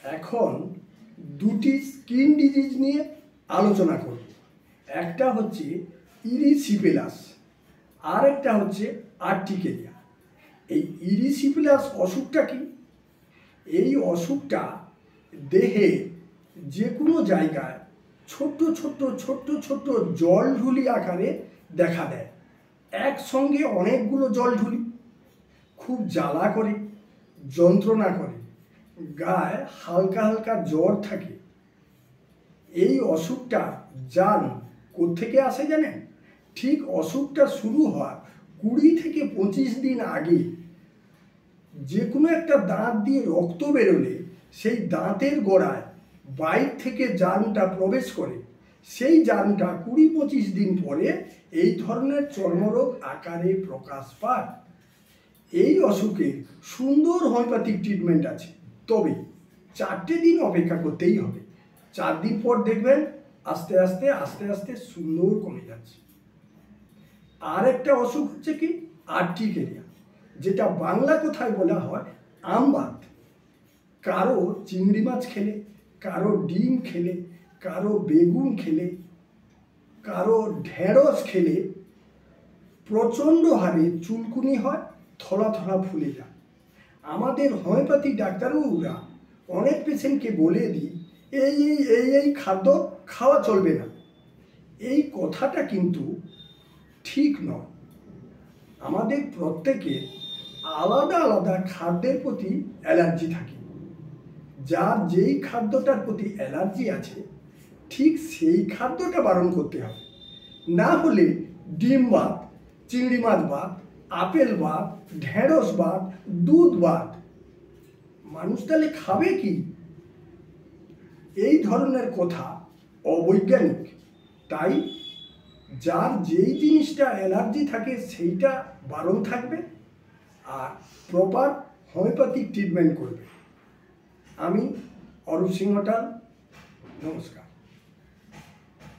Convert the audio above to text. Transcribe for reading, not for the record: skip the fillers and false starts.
এখন দুটি skin disease নিয়ে আলোচনা করব। একটা হচ্ছে ইরিসিপেলাস আর একটা হচ্ছে আর্টিকেরিয়া। এই ইরিসিপেলাস অসুখটা কি? এই অসুখটা দেহে যে কোনো জায়গায় ছোট্ট ছোট্ট ছোট্ট ছোট্ট জলঢুলি আকারে দেখা দেয়। একসঙ্গে অনেকগুলো জলঢুলি, খুব জ্বালা করে, যন্ত্রণা করে, গায়ে হালকা হালকা জ্বর থাকে। এই অসুখটা জান কোত্থেকে আসে জানেন? ঠিক অসুখটা শুরু হওয়ার 20 থেকে 25 দিন আগে যে কোনো একটা দাঁত দিয়ে রক্ত বেরোলে সেই দাঁতের গোড়ায় বাইর থেকে জার্মটা প্রবেশ করে। সেই জার্মটা 20-25 দিন পরে এই ধরনের চর্মরোগ আকারে প্রকাশ পায়। এই অসুখের সুন্দর হোমিওপ্যাথিক ট্রিটমেন্ট আছে, তবে 4টে দিন অপেক্ষা করতেই হবে। 4 দিন পর দেখবেন আস্তে আস্তে আস্তে আস্তে সুন্দর কমে যাচ্ছে। আর একটা অসুখ হচ্ছে কি আর্টিকেরিয়া, যেটা বাংলা কথায় বলা হয় আমবাত। কারো চিংড়ি মাছ খেলে, কারো ডিম খেলে, কারো বেগুন খেলে, কারো ঢেঁড়স খেলে প্রচণ্ড হারে চুলকুনি হয়, থলা থলা ফুলে যায়। আমাদের হোমিওপ্যাথি ডাক্তারবাবুরা অনেক পেশেন্টকে বলে দিই এই এই এই এই খাদ্য খাওয়া চলবে না। এই কথাটা কিন্তু ঠিক নয়। আমাদের প্রত্যেকের আলাদা আলাদা খাদ্যের প্রতি অ্যালার্জি থাকে। যার যেই খাদ্যটার প্রতি অ্যালার্জি আছে ঠিক সেই খাদ্যটা বারণ করতে হবে। না হলে ডিম বাদ, চিংড়ি মাছ বাদ, আপেল বাদ, ঢেঁড়স বাদ, দুধ বাদ, মানুষ তাহলে খাবে কি? এই ধরনের কথা অবৈজ্ঞানিক। তাই যার যেই জিনিসটা অ্যালার্জি থাকে সেইটা বারণ থাকবে আর প্রপার হোমিওপ্যাথিক ট্রিটমেন্ট করবে। আমি অরূপ সিংহটাল, নমস্কার।